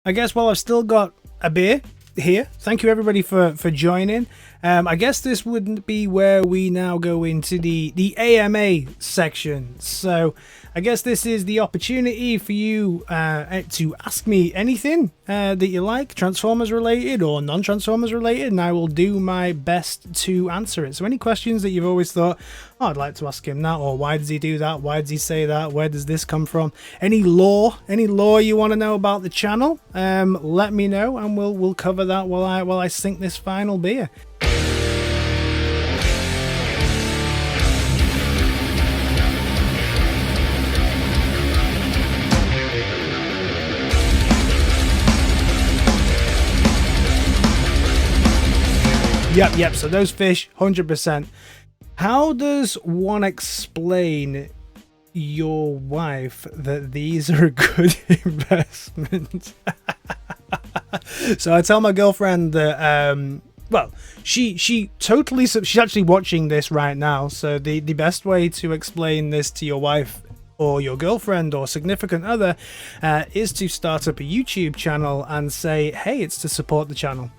I guess while I've still got a beer here, thank you everybody for joining. I guess this would be where we now go into the AMA section. So I guess this is the opportunity for you to ask me anything that you like, Transformers related or non-Transformers related, and I will do my best to answer it. So any questions that you've always thought, oh, I'd like to ask him that, or why does he do that, why does he say that, where does this come from, any lore you want to know about the channel, let me know, and we'll cover that while I sink this final beer. Yep, so those fish, 100%. How does one explain your wife that these are a good investment? So I tell my girlfriend that, well, she's actually watching this right now. So the best way to explain this to your wife or your girlfriend or significant other is to start up a YouTube channel and say, hey, it's to support the channel.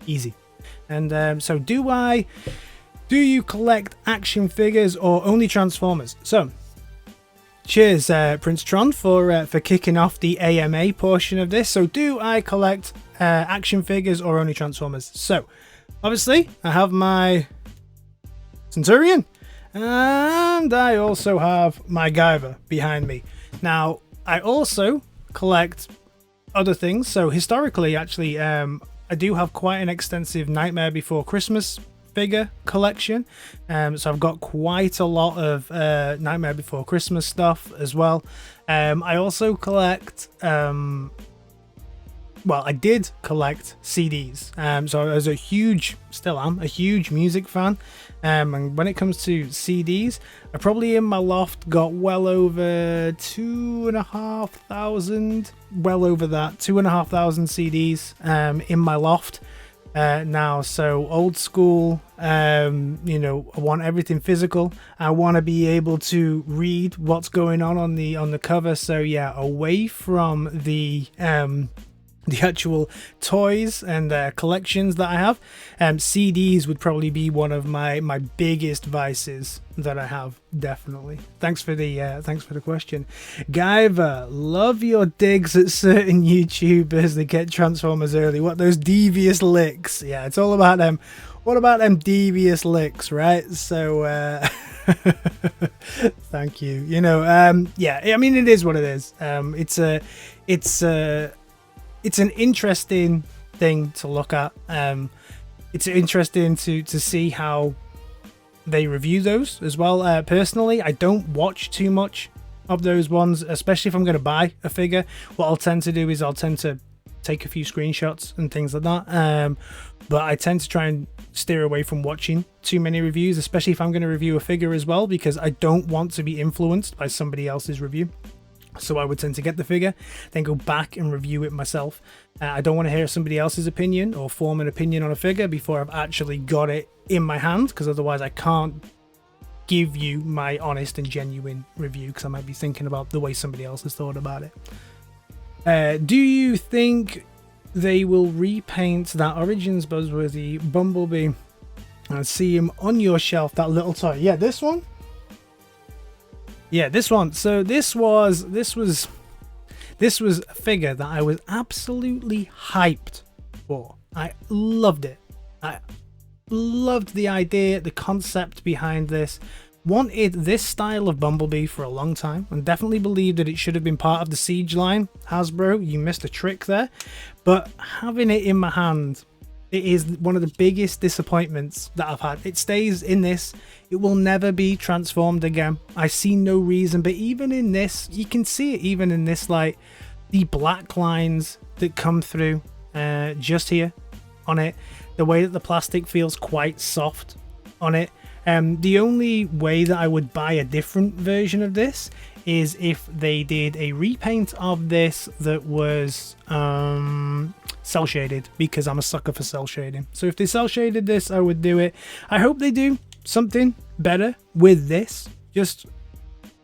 Easy. And so do you collect action figures or only Transformers? So cheers, Prince Tron, for kicking off the AMA portion of this. So do I collect action figures or only Transformers? So obviously I have my Centurion and I also have my Guyver behind me. Now I also collect other things. So historically, actually, I do have quite an extensive Nightmare Before Christmas figure collection. So I've got quite a lot of Nightmare Before Christmas stuff as well. I also collect, well, I did collect CDs. So I was still am a huge music fan. And when it comes to CDs, I probably in my loft got well over 2,500, well over that, 2,500 CDs in my loft now. So old school, you know, I want everything physical. I want to be able to read what's going on the cover. So yeah, away from the actual toys and collections that I have, CDs would probably be one of my biggest vices that I have. Definitely. Thanks for the question. Guyver, love your digs at certain YouTubers that get Transformers early. What, those devious licks? Yeah, it's all about them. What about them devious licks, right? So thank you. You know, yeah, I mean, it is what it is. It's an interesting thing to look at. It's interesting to see how they review those as well. Personally, I don't watch too much of those ones, especially if I'm going to buy a figure. What I'll tend to do is I'll tend to take a few screenshots and things like that. But I tend to try and steer away from watching too many reviews, especially if I'm going to review a figure as well, because I don't want to be influenced by somebody else's review. So I would tend to get the figure, then go back and review it myself. I don't want to hear somebody else's opinion or form an opinion on a figure before I've actually got it in my hand, because otherwise I can't give you my honest and genuine review, because I might be thinking about the way somebody else has thought about it. Do you think they will repaint that Origins Buzzworthy Bumblebee and see him on your shelf, that little toy? Yeah, this one. Yeah, this one. So this was a figure that I was absolutely hyped for. I loved it. I loved the idea, the concept behind this. Wanted this style of Bumblebee for a long time, and definitely believed that it should have been part of the Siege line. Hasbro, you missed a trick there. But having it in my hand, it is one of the biggest disappointments that I've had. It stays in this. It will never be transformed again. I see no reason. But even in this, you can see it even in this, like the black lines that come through just here on it. The way that the plastic feels quite soft on it. The only way that I would buy a different version of this is if they did a repaint of this that was cell shaded, because I'm a sucker for cell shading. So if they cell shaded this, I would do it. I hope they do something better with this. Just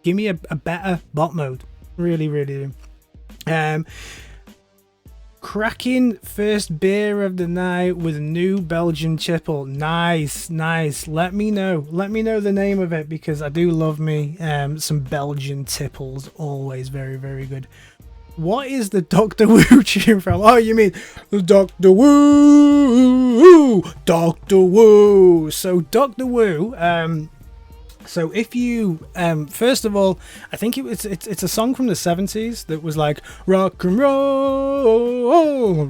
give me a better bot mode. Really, really do. Cracking first beer of the night with new Belgian tipple. Nice. Let me know the name of it, because I do love me some Belgian tipples. Always very, very good. What is the Doctor Who tune from? Oh, you mean the Doctor Who? Doctor Who. So Doctor Who. So if you, first of all, I think it's a song from the 70s that was like rock and roll,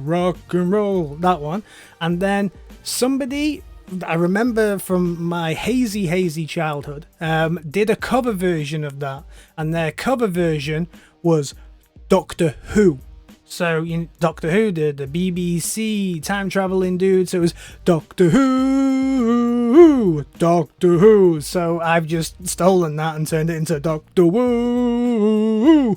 that one. And then somebody, I remember from my hazy childhood, did a cover version of that, and their cover version was Doctor Who. So Doctor Who, the BBC time traveling dude. So it was Doctor Who. So I've just stolen that and turned it into Doctor Who.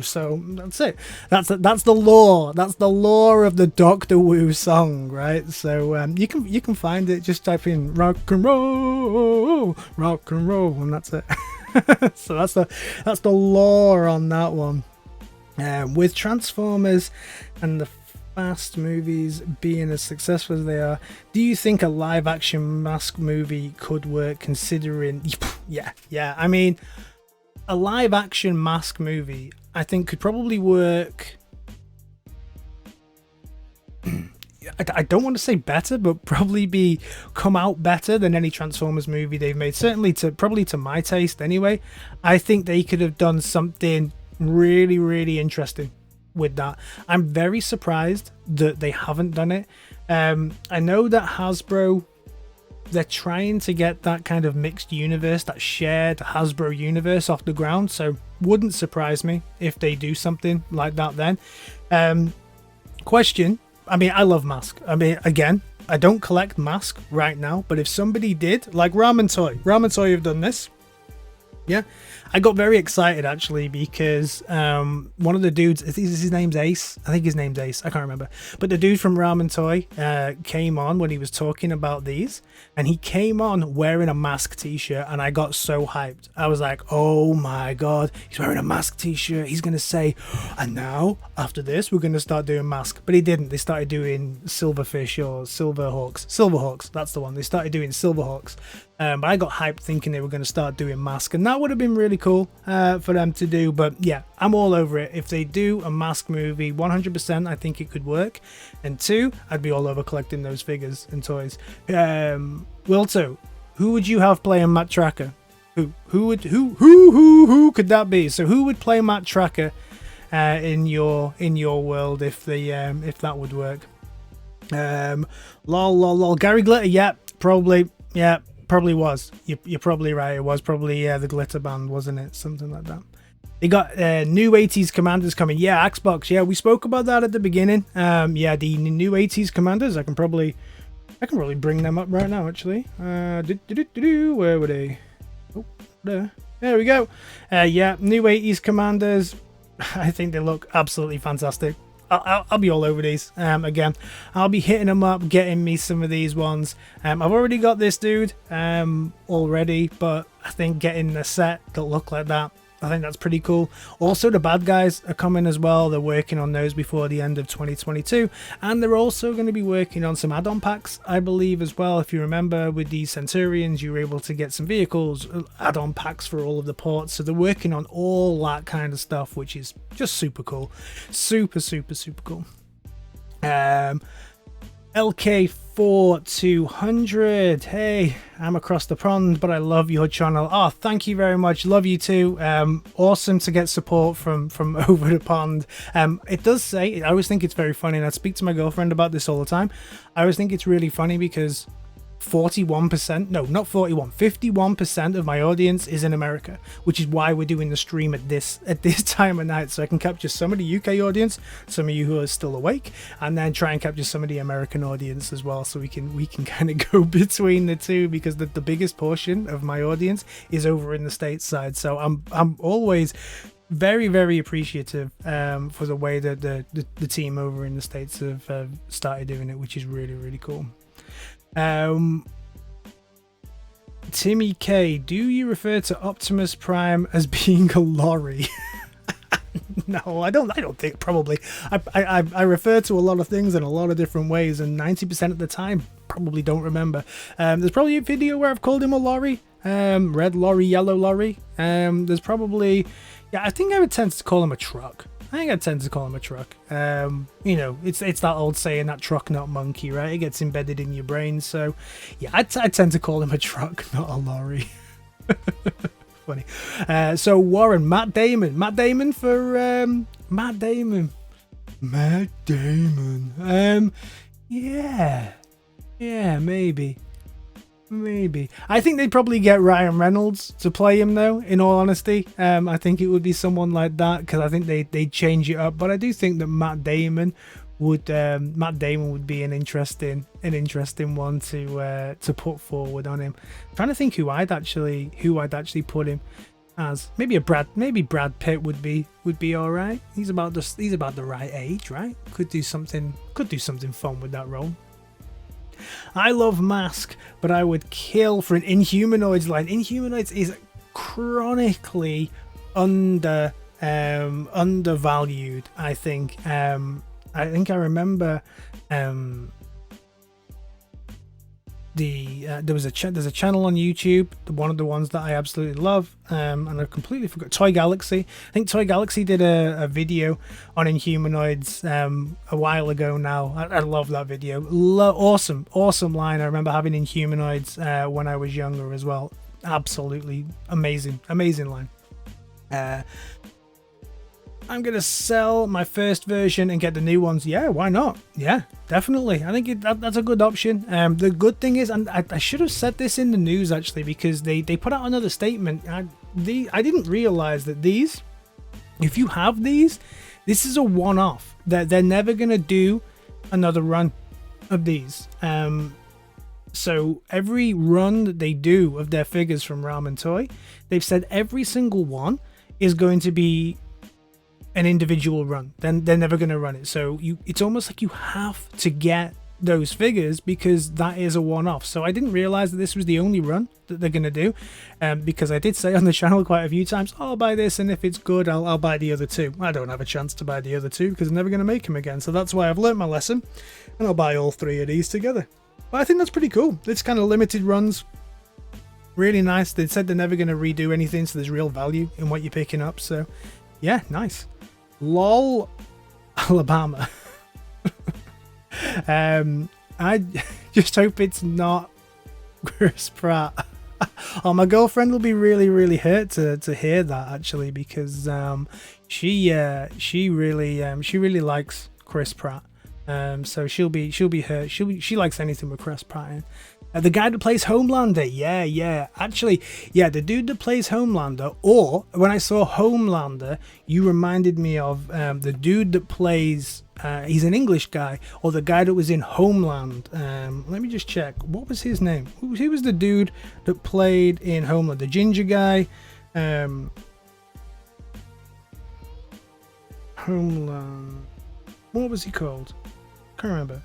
So that's it. That's the lore. That's the lore of the Doctor Who song, right? So you can find it. Just type in rock and roll, and that's it. So that's the lore on that one. With Transformers and the Fast movies being as successful as they are, do you think a live action Mask movie could work, considering yeah, I mean, a live action Mask movie I think could probably work. I don't want to say better, but probably come out better than any Transformers movie they've made, certainly probably to my taste anyway. I think they could have done something really, really interesting with that. I'm very surprised that they haven't done it. I know that Hasbro, they're trying to get that kind of mixed universe, that shared Hasbro universe off the ground, so wouldn't surprise me if they do something like that then. Question, I mean, I love M.A.S.K. I mean, again, I don't collect M.A.S.K right now, but if somebody did, like Ramen Toy have done this. Yeah, I got very excited actually, because one of the dudes, his name's Ace. I think his name's Ace. I can't remember. But the dude from Ramen Toy came on when he was talking about these, and he came on wearing a M.A.S.K t-shirt, and I got so hyped. I was like, oh my god, he's wearing a M.A.S.K t-shirt. He's going to say, and now after this, we're going to start doing M.A.S.K. But he didn't. They started doing Silverfish or Silverhawks. That's the one. They started doing Silverhawks. But I got hyped thinking they were going to start doing M.A.S.K, and that would have been really cool for them to do. But yeah, I'm all over it. If they do a M.A.S.K movie, 100% I think it could work. And 2, I'd be all over collecting those figures and toys. Wilto, who would you have playing Matt Tracker? Who could that be? So who would play Matt Tracker in your world if that would work? Lol. Gary Glitter, yeah, probably. Yeah. Probably was. You're probably right. It was probably the Glitter Band, wasn't it? Something like that. They got new 80s Commanders coming. Yeah, Xbox. Yeah, we spoke about that at the beginning. Yeah, the new 80s Commanders. I can probably bring them up right now. Actually, where were they? Oh, there we go. Yeah, new 80s Commanders. I think they look absolutely fantastic. I'll be all over these. Again, I'll be hitting them up, getting me some of these ones. I've already got this dude already, but I think getting a set that look like that, I think that's pretty cool. Also, the bad guys are coming as well. They're working on those before the end of 2022, and they're also going to be working on some add-on packs, I believe, as well. If you remember, with the Centurions, you were able to get some vehicles, add-on packs for all of the ports. So they're working on all that kind of stuff, which is just super cool. Super cool. LK4200, hey, I'm across the pond, but I love your channel. Oh, thank you very much. Love you too. Awesome to get support from over the pond. It does say, I always think it's very funny, and I speak to my girlfriend about this all the time. I always think it's really funny because 41%, no, not 41, 51% of my audience is in America, which is why we're doing the stream at this time of night, so I can capture some of the UK audience, some of you who are still awake, and then try and capture some of the American audience as well, so we can kind of go between the two, because the biggest portion of my audience is over in the States side. So I'm always very, very appreciative for the way that the team over in the States have started doing it, which is really, really cool. Timmy K, do you refer to Optimus Prime as being a lorry? No, I don't think, probably. I refer to a lot of things in a lot of different ways, and 90% of the time probably don't remember. There's probably a video where I've called him a lorry. Red lorry, yellow lorry. There's probably, yeah, I think I would tend to call him a truck. You know, it's that old saying, that truck not monkey, right? It gets embedded in your brain. So yeah, I tend to call him a truck, not a lorry. Funny. So Warren, Matt Damon for Matt Damon. Yeah, maybe. I think they'd probably get Ryan Reynolds to play him, though, in all honesty. I think it would be someone like that, because I think they'd change it up. But I do think that Matt Damon would be an interesting one to put forward on him. I'm trying to think who I'd actually put him as. Maybe Brad Pitt would be all right. He's about the right age, right? Could do something fun with that role. I love M.A.S.K, but I would kill for an Inhumanoids line. Inhumanoids is chronically undervalued, I think. I remember there's a channel on YouTube, one of the ones that I absolutely love, and I completely forgot, Toy Galaxy. I think Toy Galaxy did a video on Inhumanoids a while ago now. I love that video. Awesome line. I remember having Inhumanoids when I was younger as well. Absolutely amazing line. I'm gonna sell my first version and get the new ones. Yeah, why not? Yeah, definitely. I think that's a good option. The good thing is, and I should have said this in the news actually, because they put out another statement. I didn't realize that these, if you have these, this is a one-off. They're never gonna do another run of these. So every run that they do of their figures from Ramen Toy, they've said every single one is going to be an individual run. Then they're never going to run it. So it's almost like you have to get those figures, because that is a one-off. So I didn't realize that this was the only run that they're going to do, because I did say on the channel quite a few times, I'll buy this, and if it's good, I'll buy the other two. I don't have a chance to buy the other two because I'm never going to make them again. So that's why I've learnt my lesson, and I'll buy all three of these together. But I think that's pretty cool. It's kind of limited runs. Really nice. They said they're never going to redo anything, so there's real value in what you're picking up. So yeah, nice. LOL Alabama. I just hope it's not Chris Pratt. Oh, my girlfriend will be really hurt to hear that, actually, because she really likes Chris Pratt. So she'll be hurt. She likes anything with Chris Pratt in. The guy that plays Homelander, yeah. Actually, yeah, the dude that plays Homelander, or when I saw Homelander, you reminded me of the dude that plays, he's an English guy, or the guy that was in Homeland. Let me just check. What was his name? Who was the dude that played in Homeland? The ginger guy. Homeland. What was he called? Can't remember.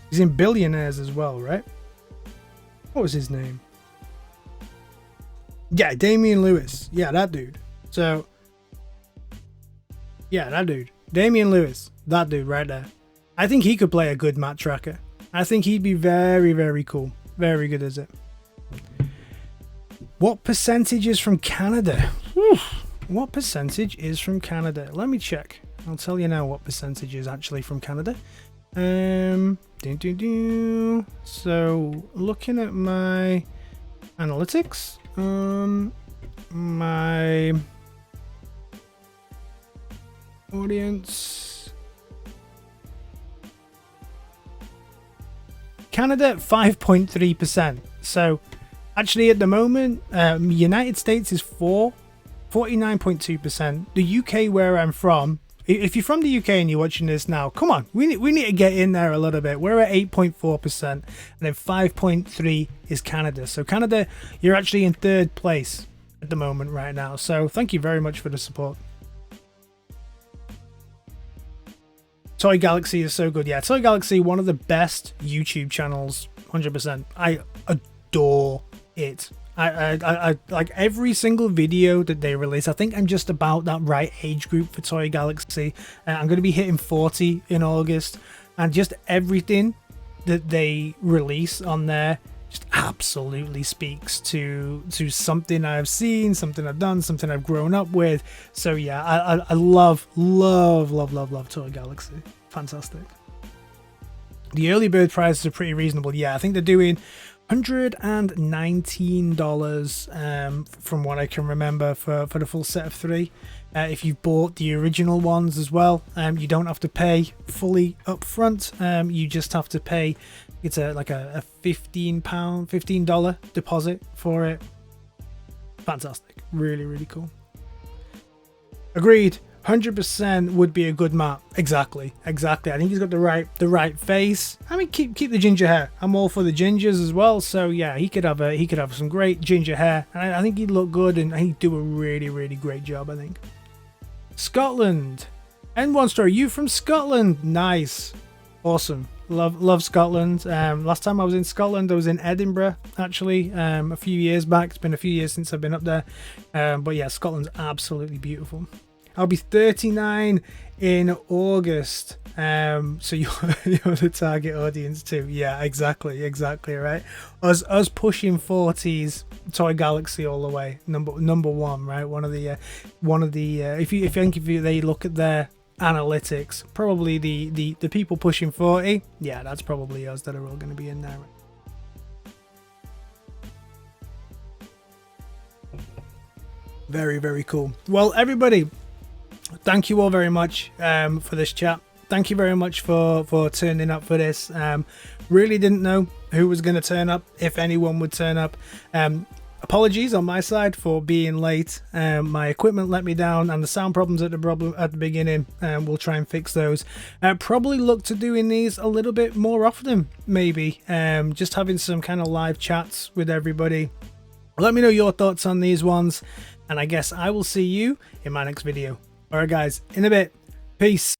He's in Billionaires as well, right? What was his name? Yeah, Damian Lewis. Yeah, that dude. So, yeah, that dude. Damian Lewis. That dude right there. I think he could play a good Matt Tracker. I think he'd be very cool. Very good as it. What percentage is from Canada? Whew. What percentage is from Canada? Let me check. I'll tell you now what percentage is actually from Canada. So looking at my analytics, my audience, Canada 5.3%. So actually at the moment, United States is 49.2%. The UK, where I'm from, if you're from the UK and you're watching this now, come on, we need to get in there a little bit. We're at 8.4%, and then 5.3% is Canada. So Canada, you're actually in third place at the moment right now. So thank you very much for the support. Toy Galaxy is so good. Yeah, Toy Galaxy, one of the best YouTube channels 100%. I adore it. I like every single video that they release. I think I'm just about that right age group for Toy Galaxy. I'm going to be hitting 40 in August, and just everything that they release on there just absolutely speaks to something I've seen, something I've done, something I've grown up with. So yeah, I love Toy Galaxy. Fantastic. The early bird prices are pretty reasonable. Yeah, I think they're doing $119 from what I can remember for the full set of 3. If you've bought the original ones as well, you don't have to pay fully up front. You just have to pay, it's like a $15 deposit for it. Fantastic. Really cool. Agreed. 100% would be a good map. Exactly. I think he's got the right face. I mean, keep the ginger hair. I'm all for the gingers as well. So yeah, he could have some great ginger hair, and I think he'd look good, and he'd do a really great job, I think. Scotland. N1 Story. You from Scotland? Nice. Awesome. Love Scotland. Last time I was in Scotland, I was in Edinburgh, actually, a few years back. It's been a few years since I've been up there. But yeah, Scotland's absolutely beautiful. I'll be 39 in August. So you're the target audience too. Yeah, exactly, right. Us pushing 40s, Toy Galaxy all the way. Number one, right? One of the if they look at their analytics, probably the people pushing 40, yeah, that's probably us that are all going to be in there. Very cool. Well, everybody, thank you all very much for this chat. Thank you very much for turning up for this. Really didn't know who was going to turn up, if anyone would turn up. Apologies on my side for being late. My equipment let me down, and the sound problems at the beginning. We'll try and fix those. Probably look to doing these a little bit more often, maybe. Just having some kind of live chats with everybody. Let me know your thoughts on these ones, and I guess I will see you in my next video. Alright guys, in a bit. Peace.